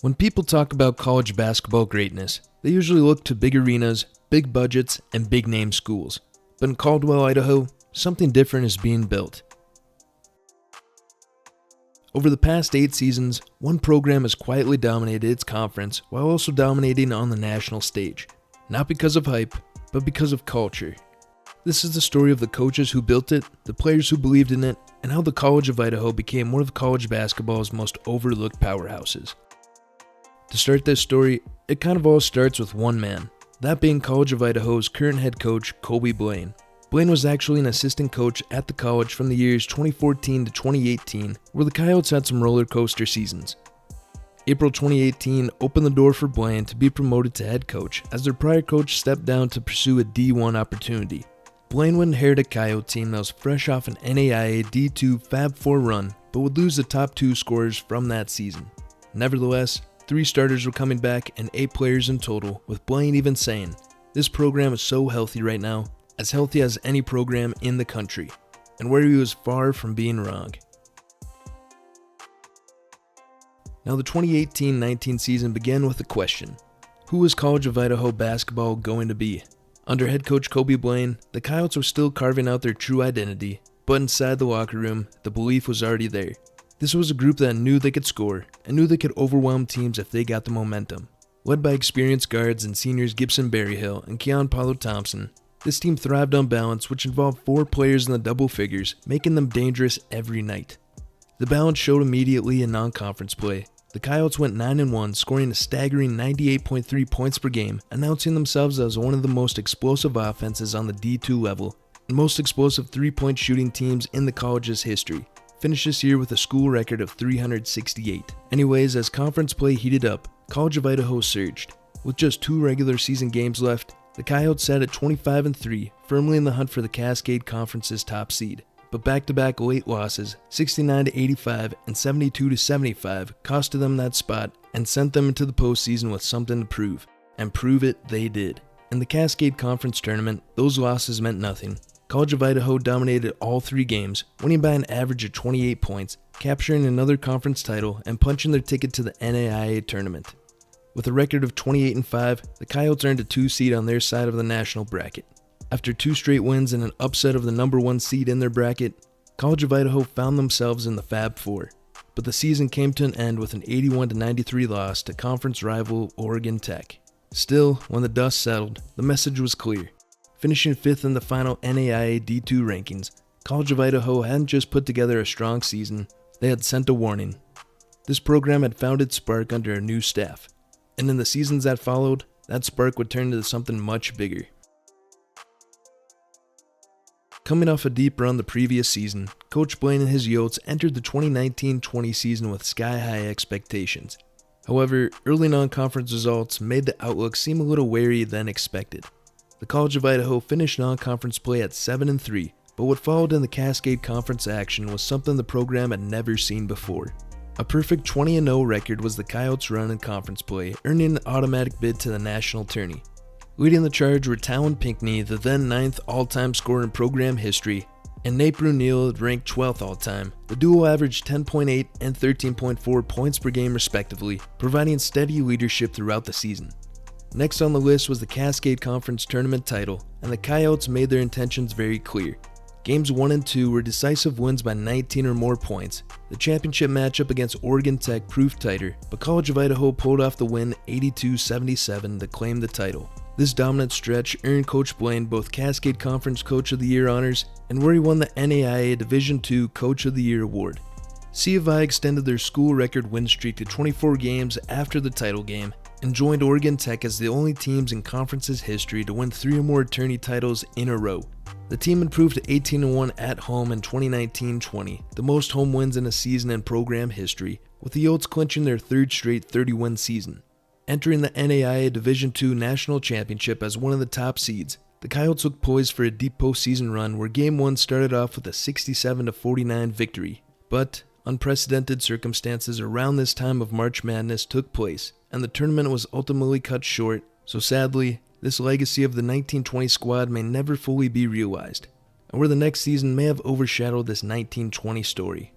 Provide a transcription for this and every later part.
When people talk about college basketball greatness, they usually look to big arenas, big budgets, and big name schools. But in Caldwell, Idaho, something different is being built. Over the past 8 seasons, one program has quietly dominated its conference while also dominating on the national stage. Not because of hype, but because of culture. This is the story of the coaches who built it, the players who believed in it, and how the College of Idaho became one of college basketball's most overlooked powerhouses. To start this story, it kind of all starts with one man, that being College of Idaho's current head coach, Kobe Blaine. Blaine was actually an assistant coach at the college from the years 2014 to 2018, where the Coyotes had some roller coaster seasons. April 2018 opened the door for Blaine to be promoted to head coach as their prior coach stepped down to pursue a D1 opportunity. Blaine would inherit a Coyote team that was fresh off an NAIA D2 Fab 4 run, but would lose the top 2 scorers from that season. Nevertheless, 3 starters were coming back and 8 players in total, with Blaine even saying, "This program is so healthy right now, as healthy as any program in the country," and where he was far from being wrong. Now the 2018-19 season began with a question: who was College of Idaho basketball going to be? Under head coach Kobe Blaine, the Coyotes were still carving out their true identity, but inside the locker room, the belief was already there. This was a group that knew they could score, and knew they could overwhelm teams if they got the momentum. Led by experienced guards and seniors Gibson Berryhill and Keon Paulo Thompson, this team thrived on balance, which involved 4 players in the double figures, making them dangerous every night. The balance showed immediately in non-conference play. The Coyotes went 9-1, scoring a staggering 98.3 points per game, announcing themselves as one of the most explosive offenses on the D2 level, and most explosive 3-point shooting teams in the college's history. Finished this year with a school record of 368. Anyways, as conference play heated up, College of Idaho surged. With just 2 regular season games left, the Coyotes sat at 25-3, firmly in the hunt for the Cascade Conference's top seed. But back-to-back late losses, 69-85 and 72-75, costed them that spot and sent them into the postseason with something to prove. And prove it they did. In the Cascade Conference tournament, those losses meant nothing. College of Idaho dominated all 3 games, winning by an average of 28 points, capturing another conference title, and punching their ticket to the NAIA tournament. With a record of 28-5, the Coyotes earned a 2 seed on their side of the national bracket. After 2 straight wins and an upset of the number 1 seed in their bracket, College of Idaho found themselves in the Fab 4. But the season came to an end with an 81-93 loss to conference rival Oregon Tech. Still, when the dust settled, the message was clear. Finishing 5th in the final NAIA D2 rankings, College of Idaho hadn't just put together a strong season, they had sent a warning. This program had found its spark under a new staff, and in the seasons that followed, that spark would turn into something much bigger. Coming off a deep run the previous season, Coach Blaine and his Yotes entered the 2019-20 season with sky-high expectations. However, early non-conference results made the outlook seem a little wary than expected. The College of Idaho finished non-conference play at 7-3, but what followed in the Cascade Conference action was something the program had never seen before. A perfect 20-0 record was the Coyotes' run in conference play, earning an automatic bid to the national tourney. Leading the charge were Talon Pinckney, the then 9th all-time scorer in program history, and Nate Brunel, ranked 12th all-time. The duo averaged 10.8 and 13.4 points per game respectively, providing steady leadership throughout the season. Next on the list was the Cascade Conference tournament title, and the Coyotes made their intentions very clear. Games 1 and 2 were decisive wins by 19 or more points. The championship matchup against Oregon Tech proved tighter, but College of Idaho pulled off the win 82-77 to claim the title. This dominant stretch earned Coach Blaine both Cascade Conference Coach of the Year honors and where he won the NAIA Division II Coach of the Year award. C of I extended their school record win streak to 24 games after the title game, and joined Oregon Tech as the only teams in conference's history to win 3 or more tourney titles in a row. The team improved to 18-1 at home in 2019-20, the most home wins in a season in program history, with the Yotes clinching their 3rd straight 30-win season. Entering the NAIA Division II National Championship as one of the top seeds, the Coyotes looked poised for a deep postseason run where Game 1 started off with a 67-49 victory. But unprecedented circumstances around this time of March Madness took place, and the tournament was ultimately cut short, so sadly, this legacy of the 1920 squad may never fully be realized, and where the next season may have overshadowed this 1920 story.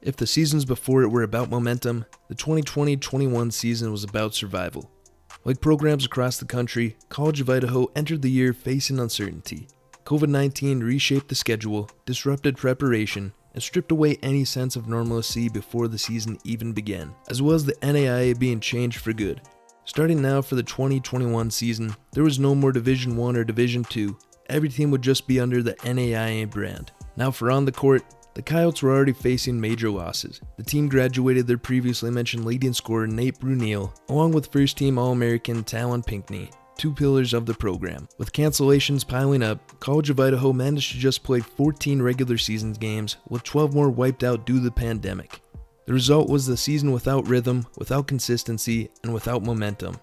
If the seasons before it were about momentum, the 2020-21 season was about survival. Like programs across the country, College of Idaho entered the year facing uncertainty. COVID-19 reshaped the schedule, disrupted preparation, and stripped away any sense of normalcy before the season even began, as well as the NAIA being changed for good. Starting now for the 2021 season, there was no more Division I or Division II. Every team would just be under the NAIA brand. Now for on the court, the Coyotes were already facing major losses. The team graduated their previously mentioned leading scorer Nate Brunel, along with first-team All-American Talon Pinckney, two pillars of the program. With cancellations piling up, College of Idaho managed to just play 14 regular season games, with 12 more wiped out due to the pandemic. The result was the season without rhythm, without consistency, and without momentum.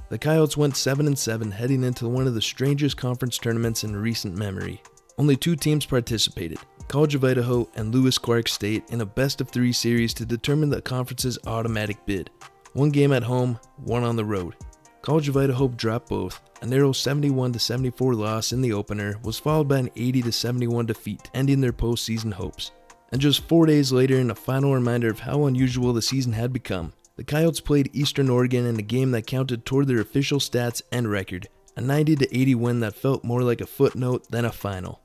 The Coyotes went 7-7 heading into one of the strangest conference tournaments in recent memory. Only two teams participated, College of Idaho and Lewis Clark State, in a best-of-3 series to determine the conference's automatic bid. One game at home, one on the road. College of Idaho dropped both. A narrow 71-74 loss in the opener was followed by an 80-71 defeat, ending their postseason hopes. And just 4 days later, in a final reminder of how unusual the season had become, the Coyotes played Eastern Oregon in a game that counted toward their official stats and record, a 90-80 win that felt more like a footnote than a final.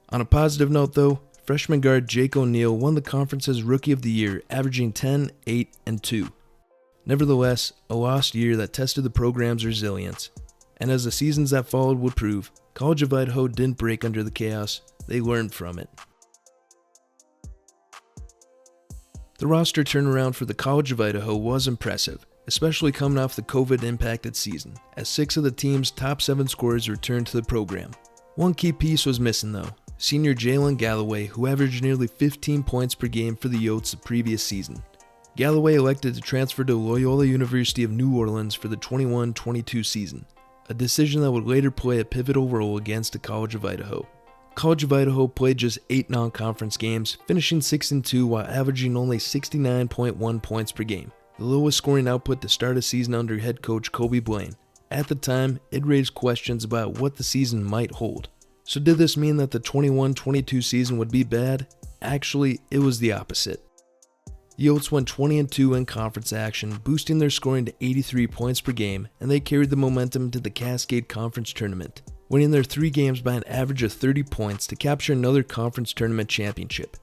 On a positive note though, freshman guard Jake O'Neal won the conference's Rookie of the Year, averaging 10, 8, and 2. Nevertheless, a lost year that tested the program's resilience. And as the seasons that followed would prove, College of Idaho didn't break under the chaos, they learned from it. The roster turnaround for the College of Idaho was impressive, especially coming off the COVID-impacted season, as 6 of the team's top 7 scorers returned to the program. One key piece was missing though, senior Jalen Galloway, who averaged nearly 15 points per game for the Yotes the previous season. Galloway elected to transfer to Loyola University of New Orleans for the 21-22 season, a decision that would later play a pivotal role against the College of Idaho. College of Idaho played just 8 non-conference games, finishing 6-2 while averaging only 69.1 points per game, the lowest scoring output to start a season under head coach Kobe Blaine. At the time, it raised questions about what the season might hold. So did this mean that the 21-22 season would be bad? Actually, it was the opposite. The Yotes went 20-2 in conference action, boosting their scoring to 83 points per game, and they carried the momentum to the Cascade Conference Tournament, winning their 3 games by an average of 30 points to capture another conference tournament championship.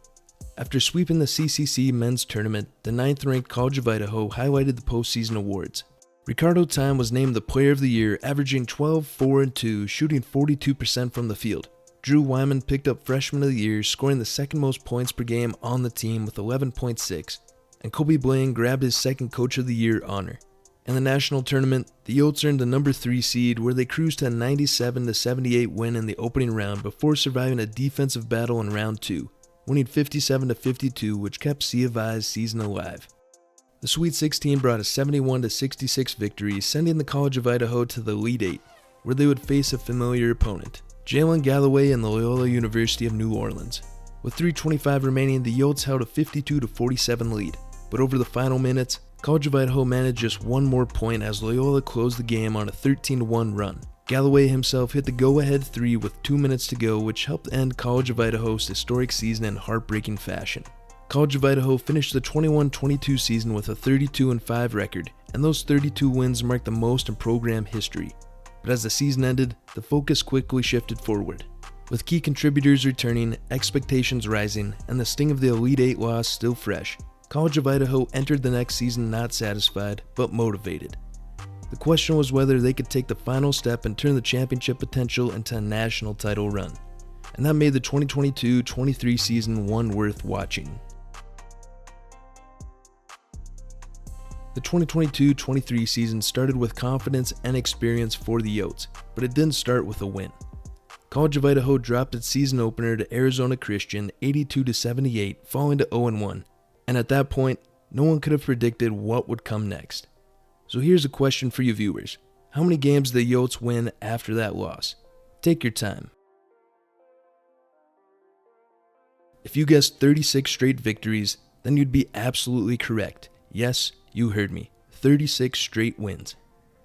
After sweeping the CCC men's tournament, the 9th-ranked College of Idaho highlighted the postseason awards. Ricardo Time was named the Player of the Year, averaging 12, 4, and 2, shooting 42% from the field. Drew Wyman picked up Freshman of the Year, scoring the second most points per game on the team with 11.6, and Kobe Blaine grabbed his second Coach of the Year honor. In the national tournament, the Yotes earned the number 3 seed, where they cruised to a 97-78 win in the opening round before surviving a defensive battle in round 2, winning 57-52, which kept C of I's season alive. The Sweet 16 brought a 71-66 victory, sending the College of Idaho to the Elite 8, where they would face a familiar opponent, Jalen Galloway and the Loyola University of New Orleans. With 3:25 remaining, the Yotes held a 52-47 lead, but over the final minutes, College of Idaho managed just one more point as Loyola closed the game on a 13-1 run. Galloway himself hit the go-ahead 3 with 2 minutes to go, which helped end College of Idaho's historic season in heartbreaking fashion. College of Idaho finished the 21-22 season with a 32-5 record, and those 32 wins marked the most in program history. But as the season ended, the focus quickly shifted forward. With key contributors returning, expectations rising, and the sting of the Elite 8 loss still fresh, College of Idaho entered the next season not satisfied, but motivated. The question was whether they could take the final step and turn the championship potential into a national title run. And that made the 2022-23 season one worth watching. The 2022-23 season started with confidence and experience for the Yotes, but it didn't start with a win. College of Idaho dropped its season opener to Arizona Christian 82-78, falling to 0-1, and at that point, no one could have predicted what would come next. So here's a question for you viewers. How many games did the Yotes win after that loss? Take your time. If you guessed 36 straight victories, then you'd be absolutely correct. Yes, you heard me. 36 straight wins.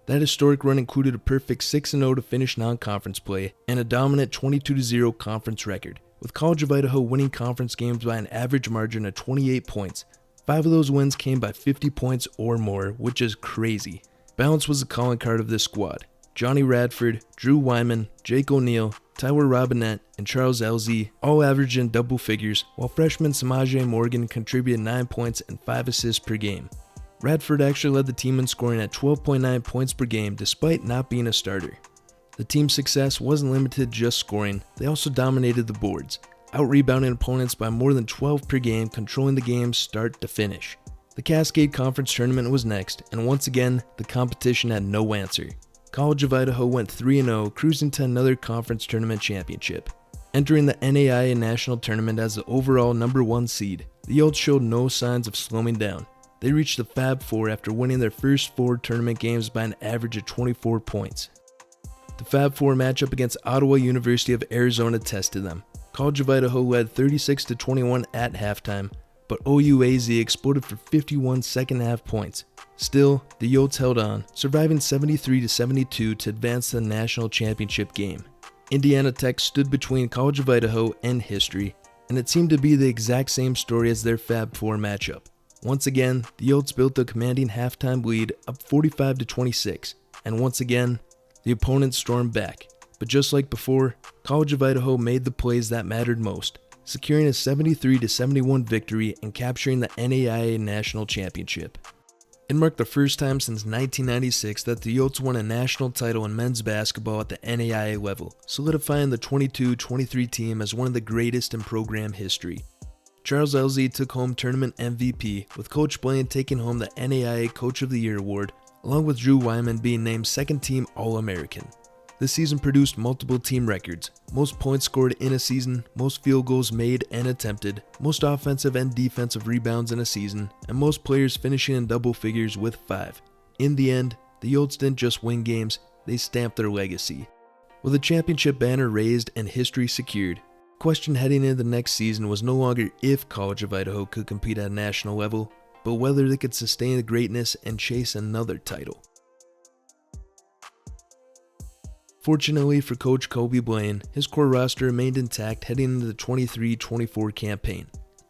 That historic run included a perfect 6-0 to finish non-conference play and a dominant 22-0 conference record. with College of Idaho winning conference games by an average margin of 28 points. 5 of those wins came by 50 points or more, which is crazy. Balance was the calling card of this squad. Johnny Radford, Drew Wyman, Jake O'Neal, Tyler Robinette, and Charles Elzy all averaged in double figures, while freshman Samaje Morgan contributed 9 points and 5 assists per game. Radford actually led the team in scoring at 12.9 points per game despite not being a starter. The team's success wasn't limited to just scoring, they also dominated the boards, out-rebounding opponents by more than 12 per game, controlling the game start to finish. The Cascade Conference Tournament was next, and once again, the competition had no answer. College of Idaho went 3-0, cruising to another conference tournament championship. Entering the NAIA National Tournament as the overall number 1 seed, the Yotes showed no signs of slowing down. They reached the Fab Four after winning their first 4 tournament games by an average of 24 points. The Fab Four matchup against Ottawa University of Arizona tested them. College of Idaho led 36-21 at halftime, but OUAZ exploded for 51 second-half points. Still, the Yotes held on, surviving 73-72 to advance to the national championship game. Indiana Tech stood between College of Idaho and history, and it seemed to be the exact same story as their Fab Four matchup. Once again, the Yotes built a commanding halftime lead up 45-26, and once again, the opponents stormed back. But just like before, College of Idaho made the plays that mattered most, securing a 73-71 victory and capturing the NAIA National Championship. It marked the first time since 1996 that the Yotes won a national title in men's basketball at the NAIA level, solidifying the 22-23 team as one of the greatest in program history. Charles Elzy took home tournament MVP, with Coach Blaine taking home the NAIA Coach of the Year award, along with Drew Wyman being named second-team All-American. This season produced multiple team records: most points scored in a season, most field goals made and attempted, most offensive and defensive rebounds in a season, and most players finishing in double figures with 5. In the end, the Yotes didn't just win games, they stamped their legacy. With the championship banner raised and history secured, the question heading into the next season was no longer if College of Idaho could compete at a national level, but whether they could sustain the greatness and chase another title. Fortunately for Coach Kobe Blaine, his core roster remained intact heading into the 23-24 campaign.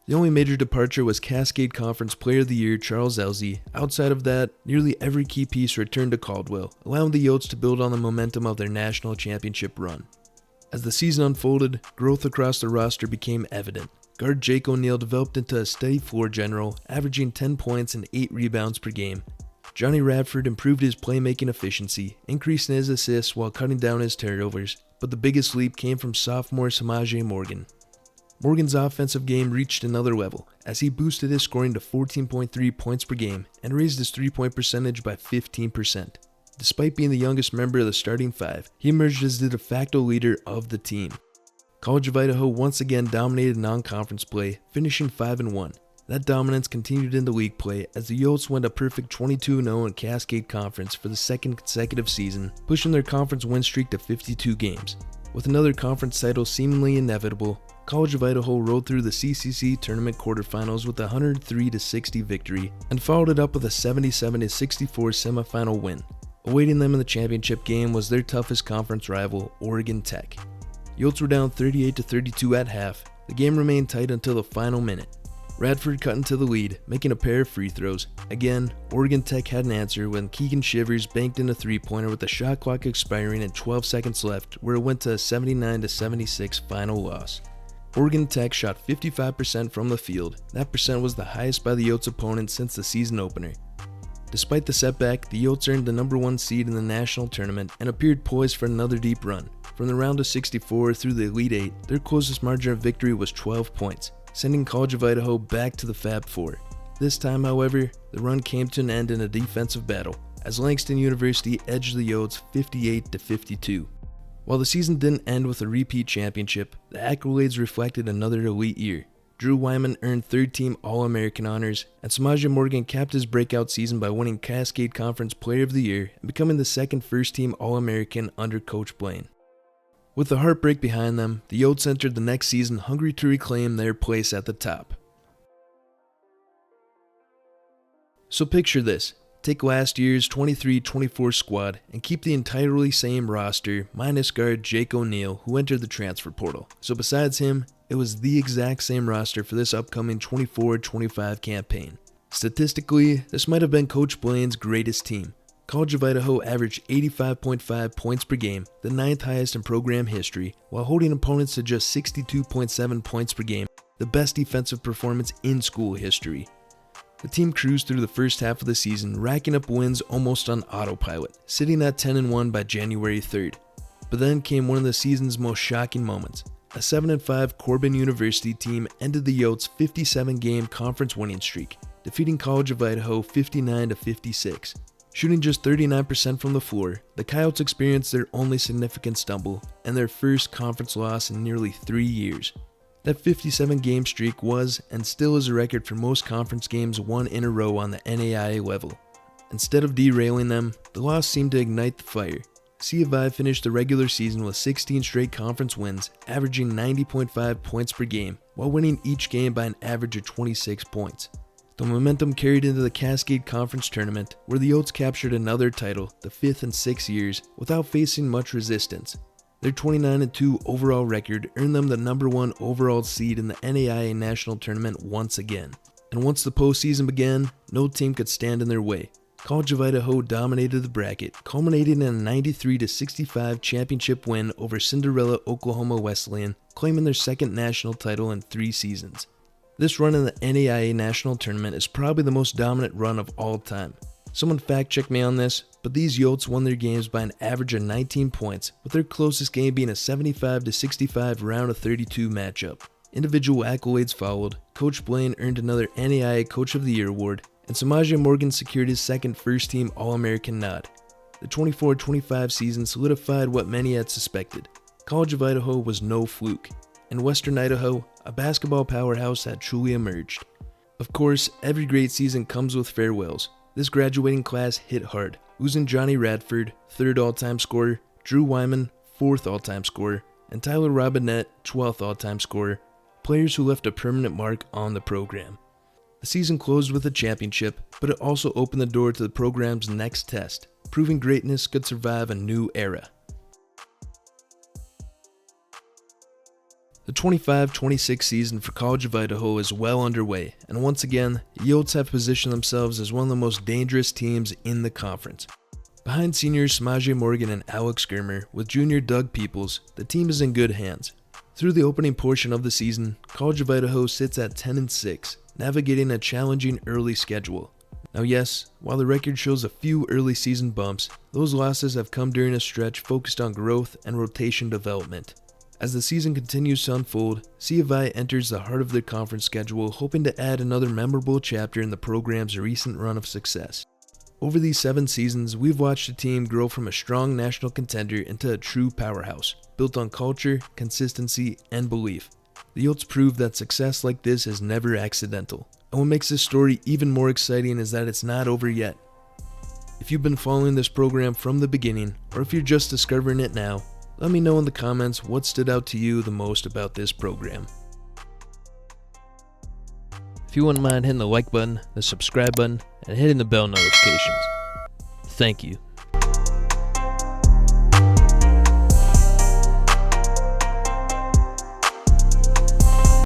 The only major departure was Cascade Conference Player of the Year Charles Elzy. Outside of that, nearly every key piece returned to Caldwell, allowing the Yotes to build on the momentum of their national championship run. As the season unfolded, growth across the roster became evident. Guard Jake O'Neal developed into a steady floor general, averaging 10 points and 8 rebounds per game. Johnny Radford improved his playmaking efficiency, increasing his assists while cutting down his turnovers, but the biggest leap came from sophomore Samaje Morgan. Morgan's offensive game reached another level, as he boosted his scoring to 14.3 points per game and raised his three-point percentage by 15%. Despite being the youngest member of the starting 5, he emerged as the de facto leader of the team. College of Idaho once again dominated non-conference play, finishing 5-1. That dominance continued into league play as the Yotes went a perfect 22-0 in Cascade Conference for the second consecutive season, pushing their conference win streak to 52 games. With another conference title seemingly inevitable, College of Idaho rolled through the CCC tournament quarterfinals with a 103-60 victory and followed it up with a 77-64 semifinal win. Awaiting them in the championship game was their toughest conference rival, Oregon Tech. Yotes were down 38-32 at half. The game remained tight until the final minute. Radford cut into the lead, making a pair of free throws. Again, Oregon Tech had an answer when Keegan Shivers banked in a three-pointer with the shot clock expiring and 12 seconds left, where it went to a 79-76 final loss. Oregon Tech shot 55% from the field. That percent was the highest by the Yotes opponent since the season opener. Despite the setback, the Yotes earned the number 1 seed in the national tournament and appeared poised for another deep run. From the round of 64 through the Elite 8, their closest margin of victory was 12 points. Sending College of Idaho back to the Fab Four. This time, however, the run came to an end in a defensive battle, as Langston University edged the Yotes 58-52. While the season didn't end with a repeat championship, the accolades reflected another elite year. Drew Wyman earned third-team All-American honors, and Samaje Morgan capped his breakout season by winning Cascade Conference Player of the Year and becoming the second first-team All-American under Coach Blaine. With the heartbreak behind them, the Yotes entered the next season hungry to reclaim their place at the top. So picture this. Take last year's 23-24 squad and keep the entirely same roster minus guard Jake O'Neal, who entered the transfer portal. So besides him, it was the exact same roster for this upcoming 24-25 campaign. Statistically, this might have been Coach Blaine's greatest team. College of Idaho averaged 85.5 points per game, the 9th highest in program history, while holding opponents to just 62.7 points per game, the best defensive performance in school history. The team cruised through the first half of the season, racking up wins almost on autopilot, sitting at 10-1 by January 3rd. But then came one of the season's most shocking moments. A 7-5 Corbin University team ended the Yotes' 57-game conference winning streak, defeating College of Idaho 59-56. Shooting just 39% from the floor, the Coyotes experienced their only significant stumble and their first conference loss in nearly 3 years. That 57-game streak was and still is a record for most conference games won in a row on the NAIA level. Instead of derailing them, the loss seemed to ignite the fire. C of I finished the regular season with 16 straight conference wins, averaging 90.5 points per game, while winning each game by an average of 26 points. The momentum carried into the Cascade Conference Tournament, where the Yotes captured another title, the 5th in 6 years, without facing much resistance. Their 29-2 overall record earned them the #1 overall seed in the NAIA National Tournament once again. And once the postseason began, no team could stand in their way. College of Idaho dominated the bracket, culminating in a 93-65 championship win over Cinderella Oklahoma Wesleyan, claiming their second national title in 3 seasons. This run in the NAIA National Tournament is probably the most dominant run of all time. Someone fact-check me on this, but these Yotes won their games by an average of 19 points, with their closest game being a 75-65 round of 32 matchup. Individual accolades followed, Coach Blaine earned another NAIA Coach of the Year award, and Samaje Morgan secured his second first-team All-American nod. The 24-25 season solidified what many had suspected. College of Idaho was no fluke. In Western Idaho, a basketball powerhouse had truly emerged. Of course, every great season comes with farewells. This graduating class hit hard, losing Johnny Radford, 3rd all-time scorer, Drew Wyman, 4th all-time scorer, and Tyler Robinette, 12th all-time scorer, players who left a permanent mark on the program. The season closed with a championship, but it also opened the door to the program's next test, proving greatness could survive a new era. The 25-26 season for College of Idaho is well underway, and once again, the Yotes have positioned themselves as one of the most dangerous teams in the conference. Behind seniors Samaje Morgan and Alex Germer, with junior Doug Peoples, the team is in good hands. Through the opening portion of the season, College of Idaho sits at 10-6, navigating a challenging early schedule. Now yes, while the record shows a few early season bumps, those losses have come during a stretch focused on growth and rotation development. As the season continues to unfold, C of I enters the heart of their conference schedule, hoping to add another memorable chapter in the program's recent run of success. Over these 7 seasons, we've watched the team grow from a strong national contender into a true powerhouse, built on culture, consistency, and belief. The Yotes prove that success like this is never accidental. And what makes this story even more exciting is that it's not over yet. If you've been following this program from the beginning, or if you're just discovering it now, let me know in the comments what stood out to you the most about this program. If you wouldn't mind hitting the like button, the subscribe button, and hitting the bell notifications. Thank you.